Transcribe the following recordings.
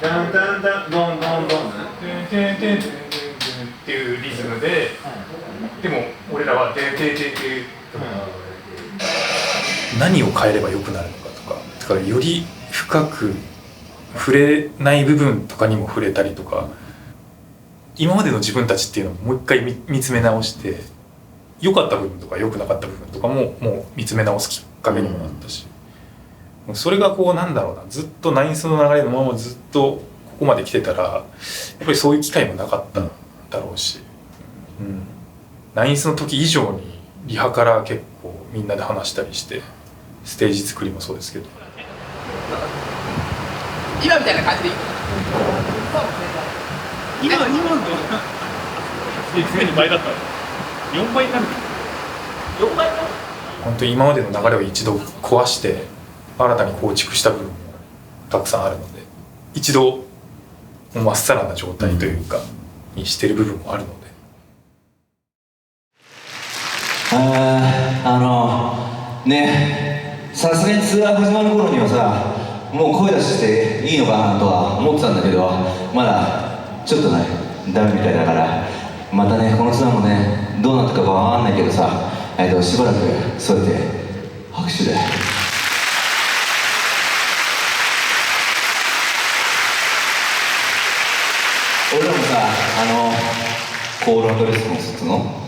ダンダンダンドンドンドンっていうリズムで、でも俺らは何を変えれば良くなるのかとか、だからより深く触れない部分とかにも触れたりとか、今までの自分たちっていうのをもう一回見つめ直して、良かった部分とか良くなかった部分とかももう見つめ直すきっかけにもなったし、それがこうなんだろうな、ずっとナインスの流れのままずっとここまで来てたらやっぱりそういう機会もなかっただろうし、ナインスの時以上にリハから結構みんなで話したりして、ステージ作りもそうですけど、今みたいな感じでいい。今の常に倍だったら4倍になる。4倍本当に今までの流れを一度壊して新たに構築した部分もたくさんあるので、一度まっさらな状態というかにしてる部分もあるので、ね、さすがにツアー始まる頃にはさ、もう声出していいのかなとは思ってたんだけど、まだちょっとねダメみたいだから、またねこのツアーもねどうなったかわかんないけどさ、しばらくそうやって拍手で俺らもさ、コールドレスポンスの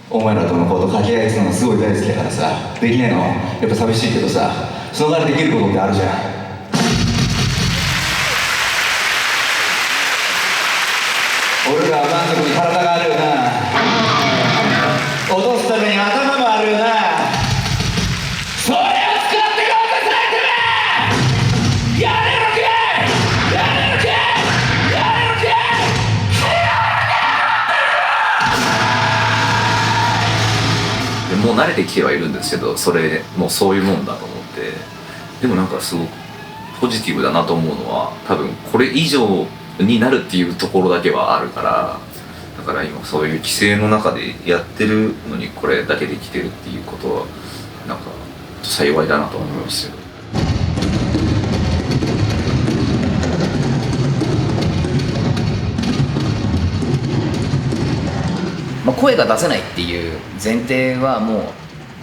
お前らとのこと掛け合いするのすごい大好きだからさ、できないのやっぱ寂しいけどさ、そのからできることってあるじゃん。俺らは満足に体があるよな、落とすために頭もあるよな、それを使ってこうとされてもやれるかい、やれるかい、やれるかい。でももう慣れてきてはいるんですけど、それもうそういうもんだと思って、でもなんかすごくポジティブだなと思うのは、多分これ以上になるっていうところだけはあるから、だから今そういう規制の中でやってるのにこれだけできてるっていうことはなんか幸いだなと思いますよ。声が出せないっていう前提はもう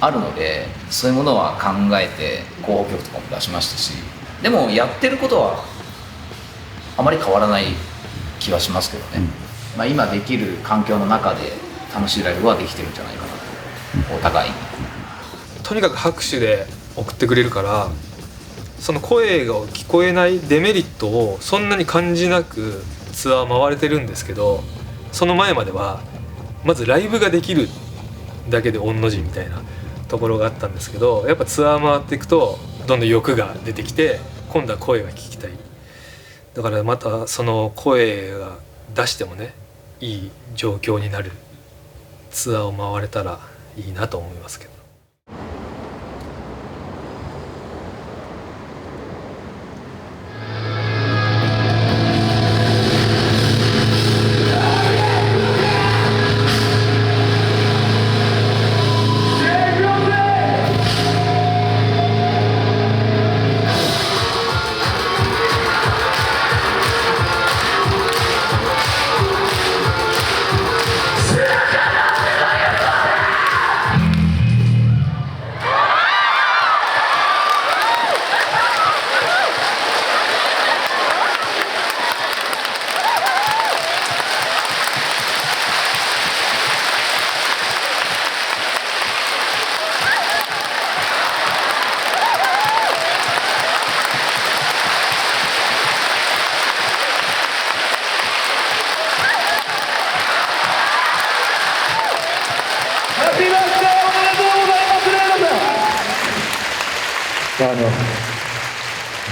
あるので、そういうものは考えて広報局とかも出しましたし、でもやってることはあまり変わらない気はしますけどね、今できる環境の中で楽しいライブはできてるんじゃないかなと、お互いに。とにかく拍手で送ってくれるから、その声が聞こえないデメリットをそんなに感じなくツアー回れてるんですけど、その前まではまずライブができるだけで御の字みたいなところがあったんですけど、やっぱツアー回っていくとどんどん欲が出てきて、今度は声が聞きたい。だからまたその声が出してもね、いい状況になるツアーを回れたらいいなと思いますけど。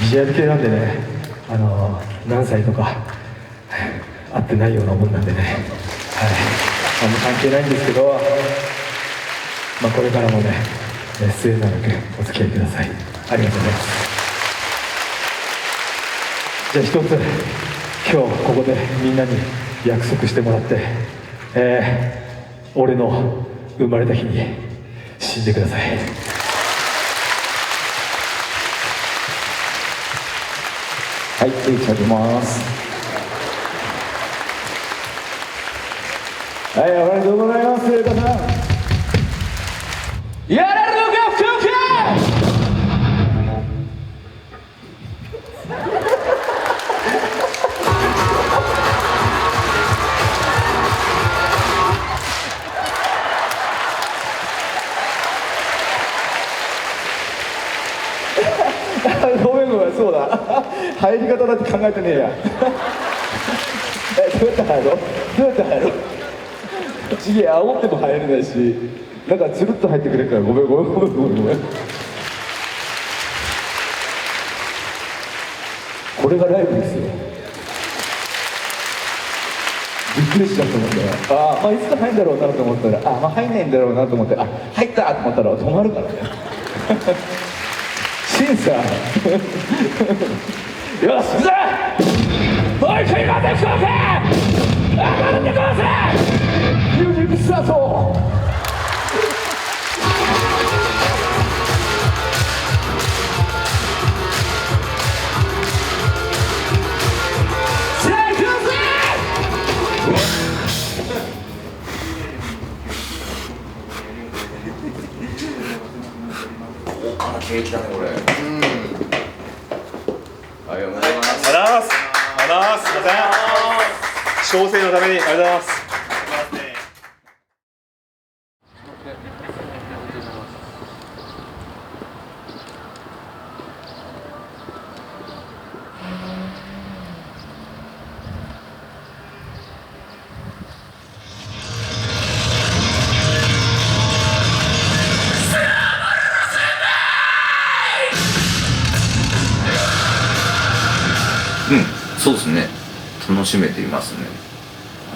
ビジュアル系なんでね、何歳とか合ってないようなもんなんでね、あんま関係ないんですけど、これからもね、末永くお付き合いください。ありがとうございます。じゃあ一つ、今日ここでみんなに約束してもらって、俺の生まれた日に死んでください。はい、いただきます。はい、おめでとうございます、皆さん。やれるのか、福岡。ごめんごめん、そうだ、入り方だって考えてねえや。どうやって入ろう、どうやって入ろう。ちげえ、煽っても入れないし、なんかつるっと入ってくれるから、ごめんごめんごめんごめんごめん。これがライブですよ。びっくりしちゃったもんだよ。いつか入るんだろうなと思ったら、入んないんだろうなと思って、入ったと思ったら止まるからね。審査。よし、行くぞ。おい、食いません、食わせ。上がるってこうせ。ミュージックスタート。ケーキだねこれ。ありがとうございます。すいません。小生のためにありがとうございます。そうですね。楽しめていますね。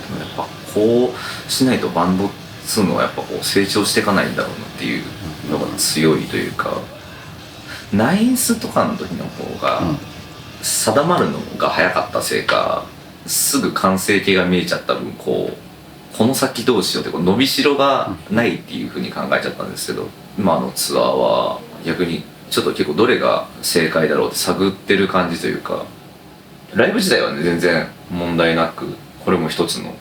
でもやっぱこうしないとバンドっそういうのはやっぱこう成長していかないんだろうなっていうのが強いというか、ナインスとかの時の方が定まるのが早かったせいか、すぐ完成形が見えちゃった分、この先どうしようって伸びしろがないっていう風に考えちゃったんですけど、今のツアーは逆にちょっと結構どれが正解だろうって探ってる感じというか、ライブ自体はね全然問題なく、これも一つの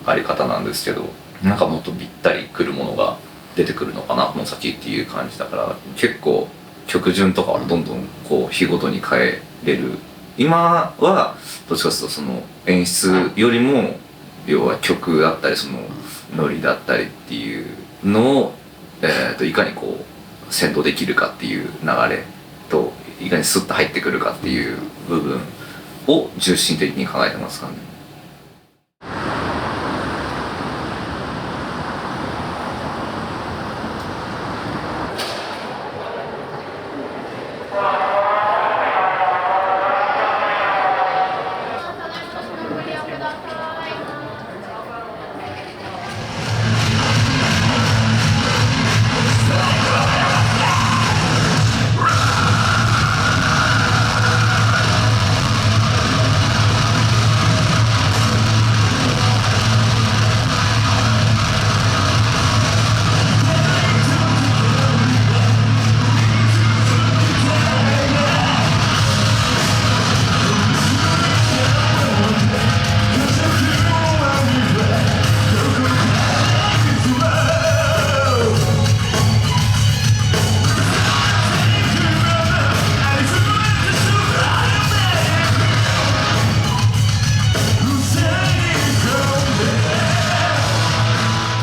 あり方なんですけど、なんかもっとぴったりくるものが出てくるのかなこの先っていう感じだから、結構曲順とかはどんどんこう日ごとに変えれる。今はどっちかというとその演出よりも要は曲だったりそのノリだったりっていうのを、いかにこう先導できるかっていう流れと、いかにスッと入ってくるかっていう部分を重心的に考えてますかね。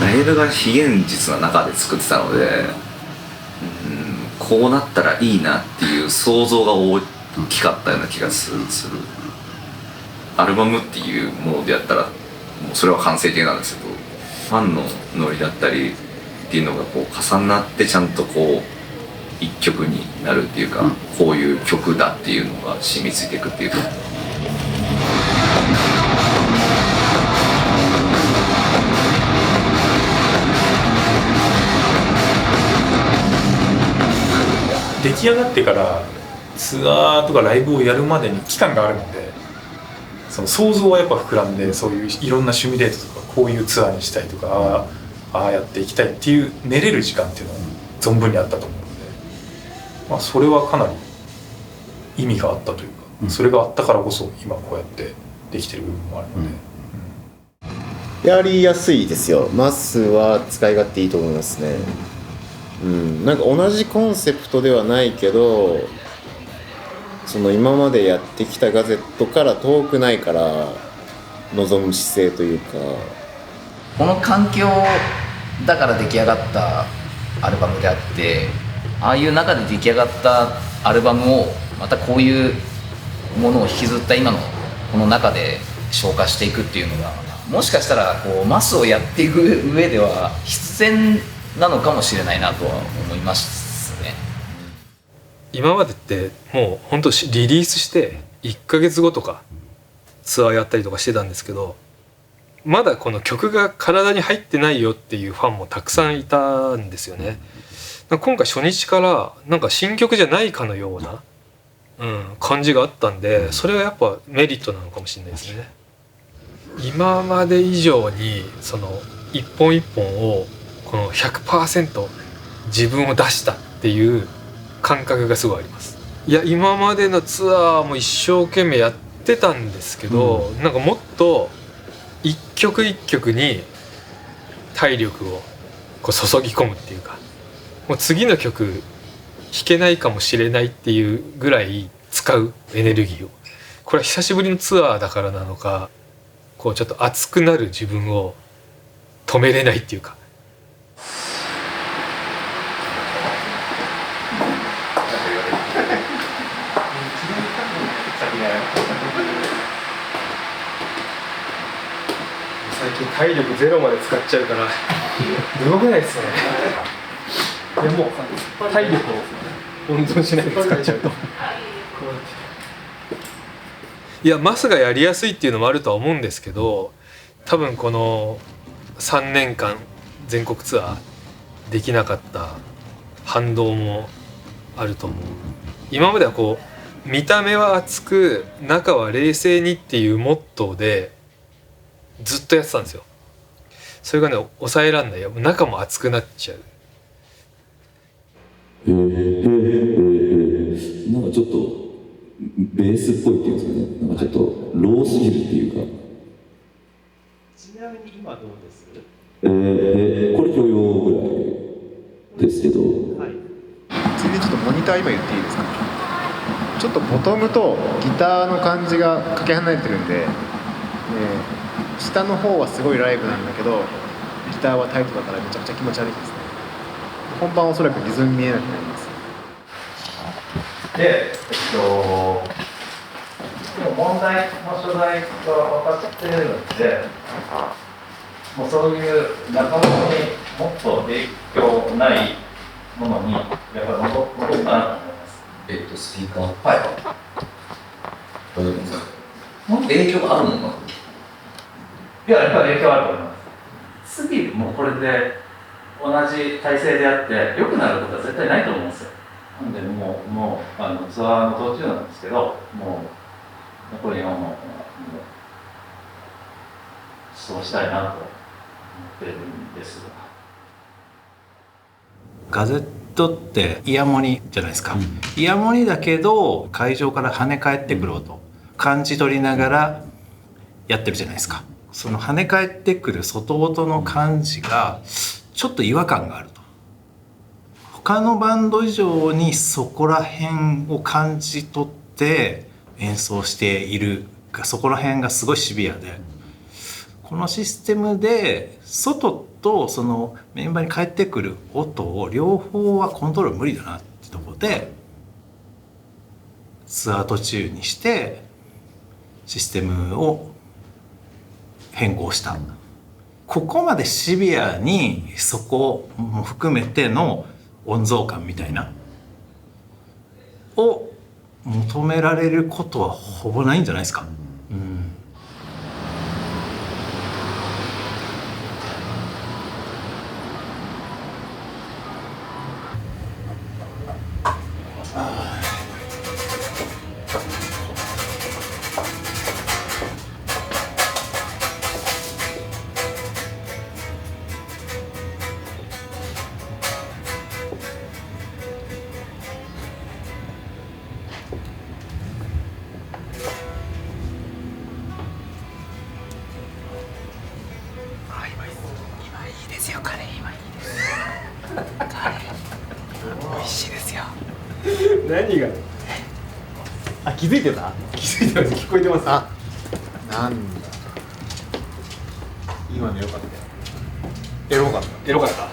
ライブが非現実な中で作ってたので、こうなったらいいなっていう想像が大きかったような気がする。アルバムっていうものでやったらもうそれは完成形なんですけど、ファンのノリだったりっていうのがこう重なってちゃんとこう一曲になるっていうか、こういう曲だっていうのが染みついていくっていうか。出来上がってからツアーとかライブをやるまでに期間があるので、その想像はやっぱ膨らんで、そういういろんなシミュレートとかこういうツアーにしたいとか、ああやっていきたいっていう練れる時間っていうのは存分にあったと思うので、まあ、それはかなり意味があったというか、それがあったからこそ今こうやってできてる部分もあるので、やりやすいですよ。マスは使い勝手いいと思いますね。なんか同じコンセプトではないけど、その今までやってきたガゼットから遠くないから望む姿勢というか、この環境だから出来上がったアルバムであって、ああいう中で出来上がったアルバムをまたこういうものを引きずった今のこの中で消化していくっていうのが、もしかしたらこうマスをやっていく上では必然なのかもしれないなとは思いますね。今までってもう本当リリースして1ヶ月後とかツアーやったりとかしてたんですけど、まだこの曲が体に入ってないよっていうファンもたくさんいたんですよね。今回初日からなんか新曲じゃないかのような、感じがあったんで、それはやっぱメリットなのかもしれないですね。今まで以上にその一本一本をこの 100% 自分を出したっていう感覚がすごいあります。いや、今までのツアーも一生懸命やってたんですけど、なんかもっと一曲一曲に体力をこう注ぎ込むっていうか、もう次の曲弾けないかもしれないっていうぐらい使うエネルギーを、これは久しぶりのツアーだからなのか、こうちょっと熱くなる自分を止めれないっていうか。最近体力ゼロまで使っちゃうから動けないですね。でも体力を温存しないで使っちゃうといや、マスがやりやすいっていうのもあるとは思うんですけど、多分この3年間全国ツアーできなかった反動もあると思う。今まではこう見た目は熱く中は冷静にっていうモットーでずっとやってたんですよ。それがね抑えらんない。中も熱くなっちゃう。なんかちょっとベースっぽいっていうんですかね、なんかちょっとローすぎるっていうか。ちなみに今どうです？これ許容ぐらいですけど、はい。次にちょっとモニター今言っていいですか？ちょっとボトムとギターの感じがかけ離れてるんで、下の方はすごいライブなんだけどギターはタイトだからめちゃくちゃ気持ち悪いですね。本番はおそらくリズム見えなくなります。で、問題の所在が分かっているので、もうそういう仲間にもっと影響ないものにやっぱり戻るかなと思います。スピーカーはい大丈夫ですか？影響があるのかな？いや、やっぱり影響あると思います。次もこれで同じ体制であって良くなることは絶対ないと思うんですよ。なんでもうツアーの途中なんですけど、もう残りのそうしたいなと思ってるんですが。ガゼットってイヤモニじゃないですか、イヤモニだけど会場から跳ね返ってくる音感じ取りながらやってるじゃないですか。その跳ね返ってくる外音の感じがちょっと違和感があると。他のバンド以上にそこら辺を感じ取って演奏しているが、そこら辺がすごいシビアで、このシステムで外とそのメンバーに返ってくる音を両方はコントロール無理だなってところでツアー途中にしてシステムを変更した。ここまでシビアにそこも含めての温存感みたいなを求められることはほぼないんじゃないですか。何が？あ、気づいてた？気づいてます。聞こえてます。あ、なんだ。今のよかったよ。エロかった。エロかった。う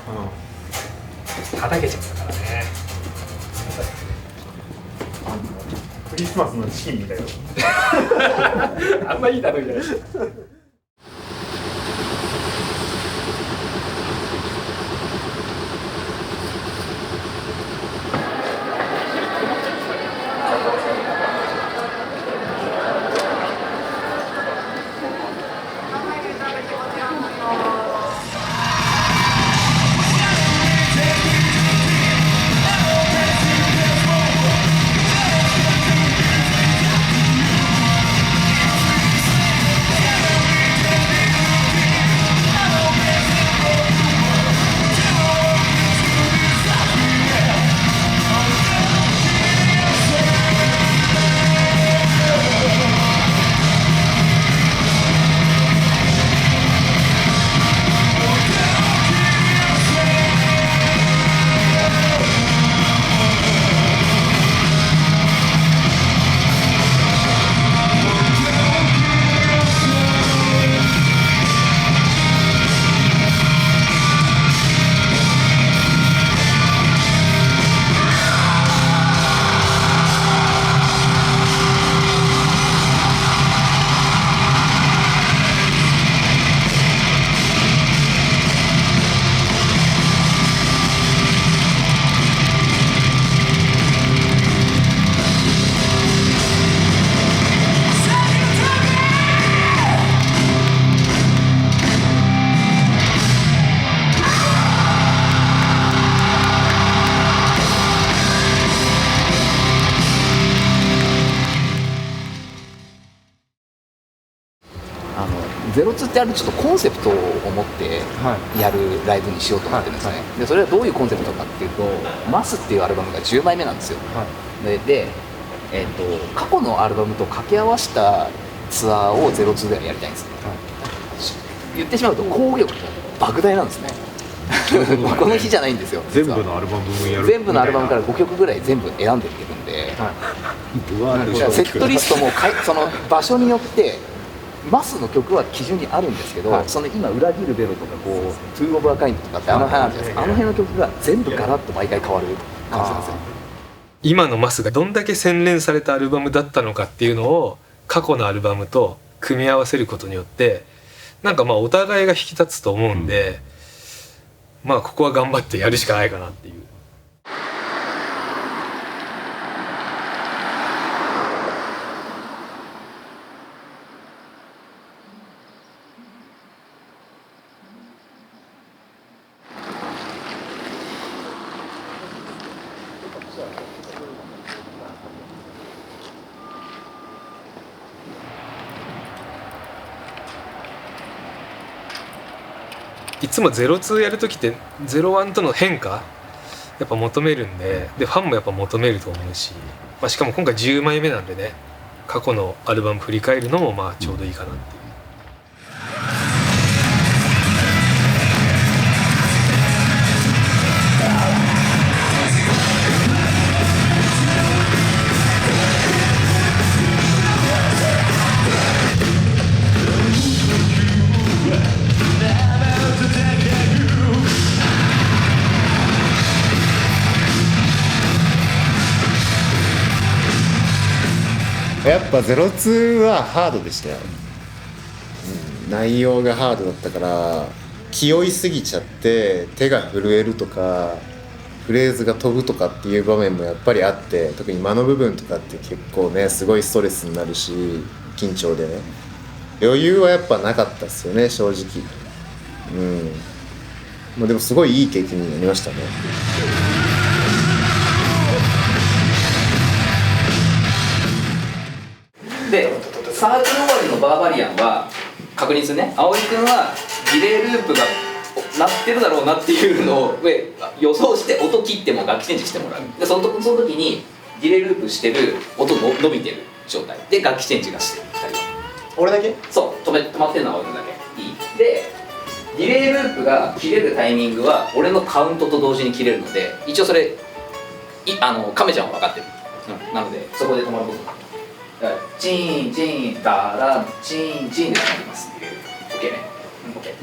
ん。叩けちゃったからね。クリスマスのチキンみたいな。あんまいい例えじゃない。02ってあるちょっとコンセプトを持ってやるライブにしようと思ってるんですね、でそれはどういうコンセプトかっていうと「マス」っていうアルバムが10枚目なんですよ、で、過去のアルバムと掛け合わせたツアーを02でやりたいんですね、言ってしまうと工業莫大なんですねこの日じゃないんですよ。全部のアルバムやる、全部のアルバムから5曲ぐらい全部選んでいけるんで、セットリストもその場所によってマスの曲は基準にあるんですけど、その今裏切るベロとかこうトゥーオブアカインドとかってあの辺あるじゃないですか、あの辺の曲が全部ガラッと毎回変わる感じなんですよ。今のマスがどんだけ洗練されたアルバムだったのかっていうのを過去のアルバムと組み合わせることによってなんかまあお互いが引き立つと思うんで、まあここは頑張ってやるしかないかなっていう。いつも02やるときって01との変化やっぱ求めるんで、ファンもやっぱ求めると思うし、まあ、しかも今回10枚目なんでね、過去のアルバム振り返るのもまあちょうどいいかなっていう。やっぱ02はハードでしたよ、内容がハードだったから気負いすぎちゃって手が震えるとかフレーズが飛ぶとかっていう場面もやっぱりあって、特に間の部分とかって結構ねすごいストレスになるし緊張でね、余裕はやっぱなかったっすよね正直。まあでもすごいいい経験になりましたね。でサークル終わりのバーバリアンは確認するね、葵くんはディレイループが鳴ってるだろうなっていうのを予想して音切っても楽器チェンジしてもらう。でその時にディレイループしてる音の伸びてる状態で楽器チェンジがしてる2人は。俺だけ？そう止まってるのは俺だけいい。でディレイループが切れるタイミングは俺のカウントと同時に切れるので、一応それ亀ちゃんは分かってる、なのでそこで止まることになる。チーンチーンダラチーンチーンで止まります。OK ね。OK。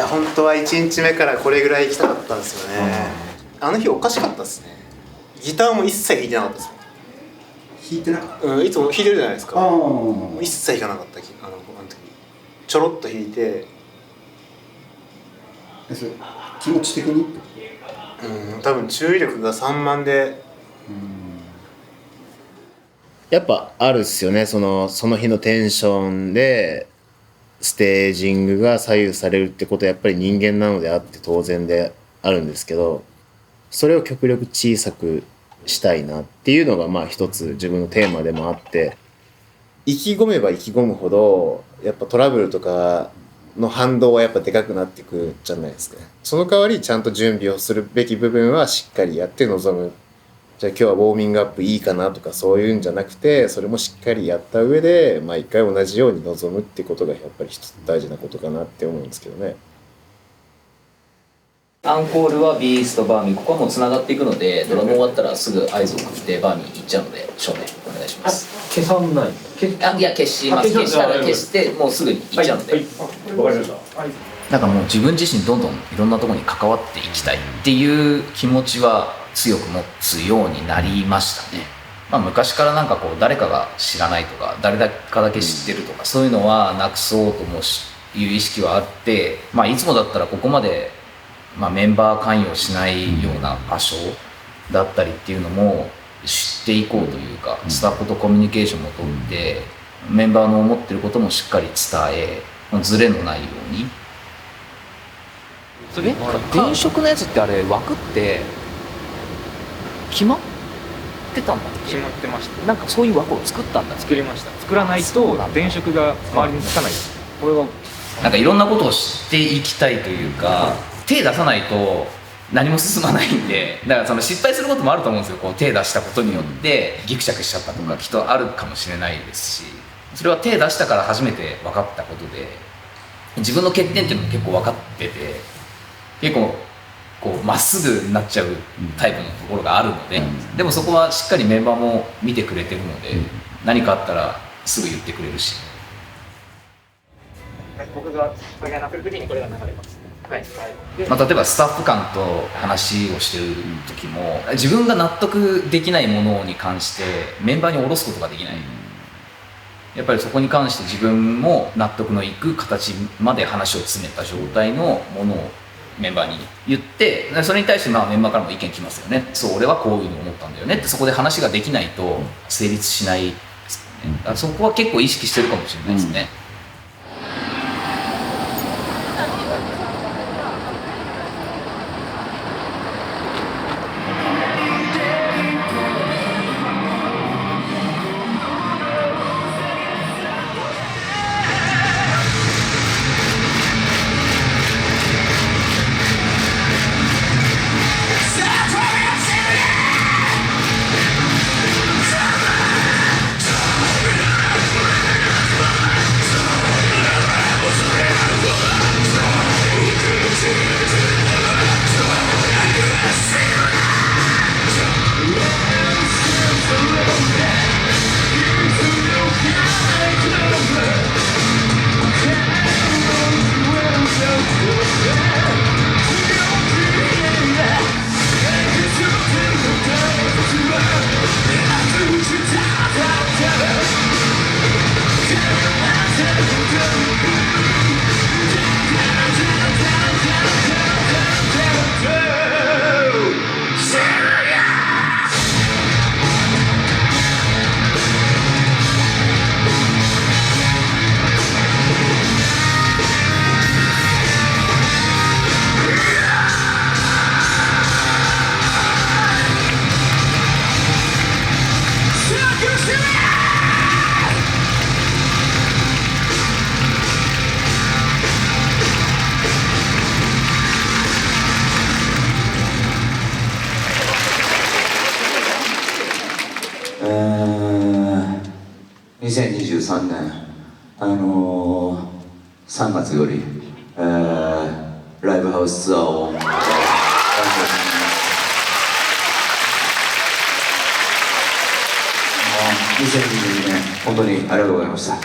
本当は1日目からこれぐらい行きたかったんですよね。あの日おかしかったですね。ギターも一切弾いてなかったです。弾いてなかった。いつも弾いてるじゃないですか。一切弾かなかった。あの時ちょろっと弾いて。それ気持ち的に？多分注意力が散漫で。やっぱあるっすよね、その日のテンションでステージングが左右されるってことはやっぱり人間なのであって当然であるんですけど、それを極力小さくしたいなっていうのがまあ一つ自分のテーマでもあって、意気込めば意気込むほどやっぱトラブルとかの反動はやっぱでかくなってくるじゃないですか。その代わりちゃんと準備をするべき部分はしっかりやって臨む。じゃあ今日はウォーミングアップいいかなとかそういうんじゃなくて、それもしっかりやった上で毎回同じように臨むってことがやっぱり一つ大事なことかなって思うんですけどね。アンコールはビーストバーミー、ここはもうつながっていくので、ドラム終わったらすぐ合図を送ってバーミー行っちゃうので、照明お願いします。消さんない。いや、消します。消したら消してもうすぐに行っちゃうので、わかりました。なんかもう自分自身どんどんいろんなところに関わっていきたいっていう気持ちは強く持つようになりましたね。まあ、昔からなんかこう誰かが知らないとか誰かだけ知ってるとかそういうのはなくそうともいう意識はあって、まあ、いつもだったらここまで、まあ、メンバー関与しないような場所だったりっていうのも知っていこうというか、スタッフとコミュニケーションもとってメンバーの思ってることもしっかり伝え、ズレのないように。転職のやつってあれ枠って決まってたんだっけ？決まってました。なんかそういう枠を作ったんだ。作りました。作らないと転職が周りにつかない。これはなんかいろんなことを知っていきたいというか、手出さないと何も進まないんで、だからその失敗することもあると思うんですよ。こう手出したことによってギクシャクしちゃったとかきっとあるかもしれないですし、それは手出したから初めて分かったことで、自分の欠点っていうのも結構分かってて、結構こうまっすぐになっちゃうタイプのところがあるので、でもそこはしっかりメンバーも見てくれてるので、何かあったらすぐ言ってくれるし、僕がこれがなくる時にこれが流れます。はい。まあ、例えばスタッフ間と話をしてる時も自分が納得できないものに関してメンバーに下ろすことができない。やっぱりそこに関して自分も納得のいく形まで話を詰めた状態のものをメンバーに言って、それに対してまあメンバーからも意見来ますよね。そう、俺はこういうの思ったんだよねって、そこで話ができないと成立しないですよね。だからそこは結構意識してるかもしれないですね。2023年、3月より、ライブハウスツアーを2022年本当にありがとうございました。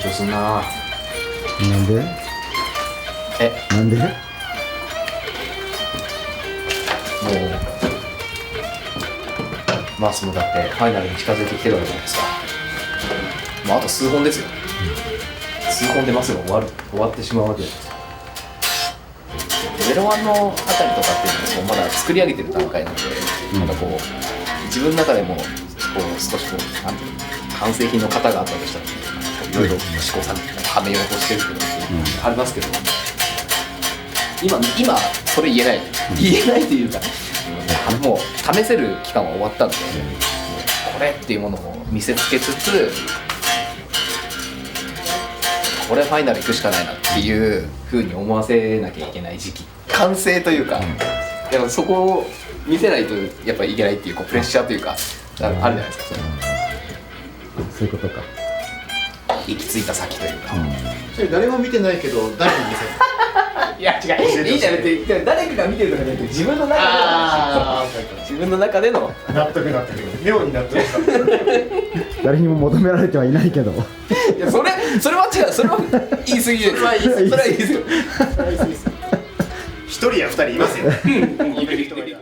張すんな。なんで？なんで？もうマースもだってファイナルに近づいてきてるわけじゃないですか。もうあと数本ですよ、数本でマスが終わってしまうわけじゃないですか。レベル1のあたりとかっていうのもまだ作り上げてる段階なので、まだこう自分の中でもこう少しこうなんていうの完成品の型があったとしたらいろいろ試行錯誤はめようとしてるけどありますけど、今それ言えないというか、もう試せる期間は終わったんで、もうこれっていうものを見せつけつつ、これファイナル行くしかないなっていう風に思わせなきゃいけない時期、完成というか、でもそこを見せないとやっぱりいけないっていう、こうプレッシャーというかあるじゃないですか。そういうことか。行き着いた先というか、それ誰も見てないけど誰に見せるいや違う、いいじゃんって誰かが見てるとかじゃなくて自分の中での自分の中での納得妙に納得した誰にも求められてはいないけど。いやそれは違う、それは言い過ぎです。それは言い過ぎですよ。一人や二人いますよ。いる人がいる。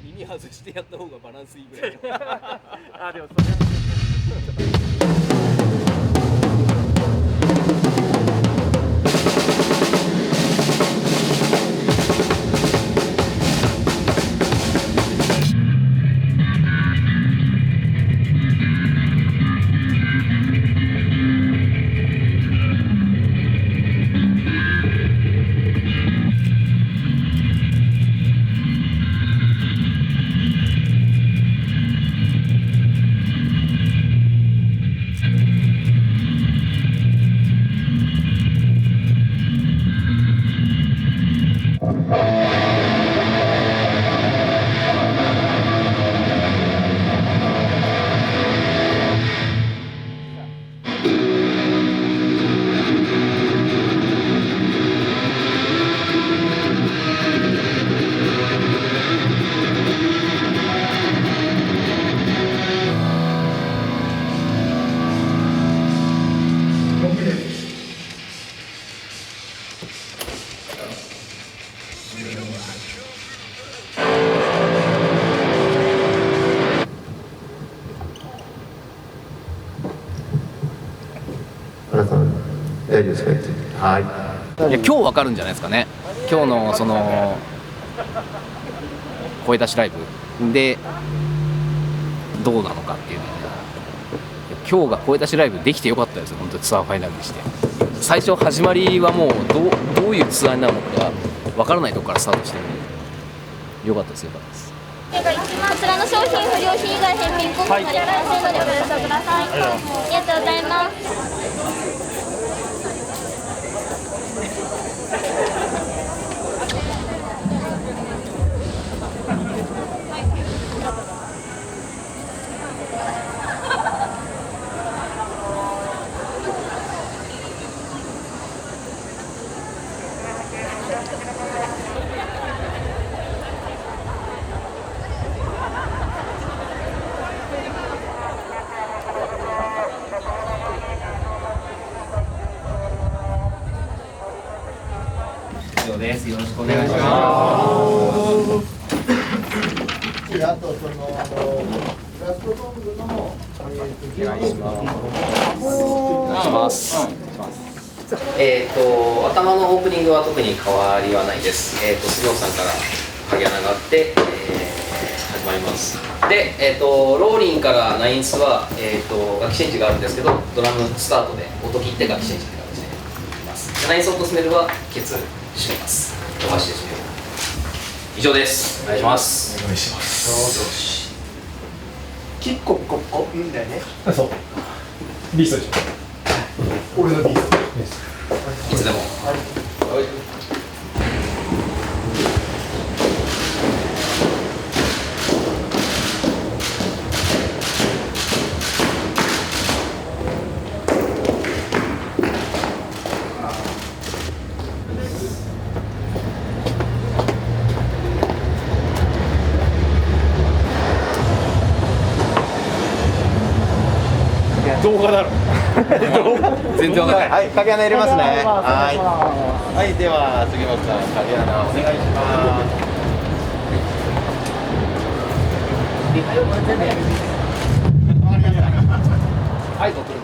耳外してやった方がバランスいいぐらいあ、でもそれ大丈夫ですか？はい。いや今日わかるんじゃないですかね。今日のその声出しライブでどうなのかっていうのは、今日が声出しライブできてよかったですよ。本当にツアーファイナルにして、最初始まりはもうどういうツアーになるのかわからないところからスタートしてるのでよかったです。よかったです。こちらの商品不良品以外返品込みされますのでご了承ください。ありがとうございます。です。よろしくお願いします。あとそのラストソングのお願いします。頭のオープニングは特に変わりはないです。杉本さんから影穴があって、始まります。で、ローリンからナインスは、楽器チェンジがあるんですけど、ドラムスタートで音切って楽器チェンジって形でいきます。ナインスオートスメルはケツ締めます。お箸で締める。以上です。お願いします。お願いします。キッココッコいいんだよね。そう。ビーストでしょ。俺のビースト。いつでも。動画だろ。全然わかんない。はい、影穴入れますね。はい、では杉本さん、影穴お願いします。はい、撮ってる。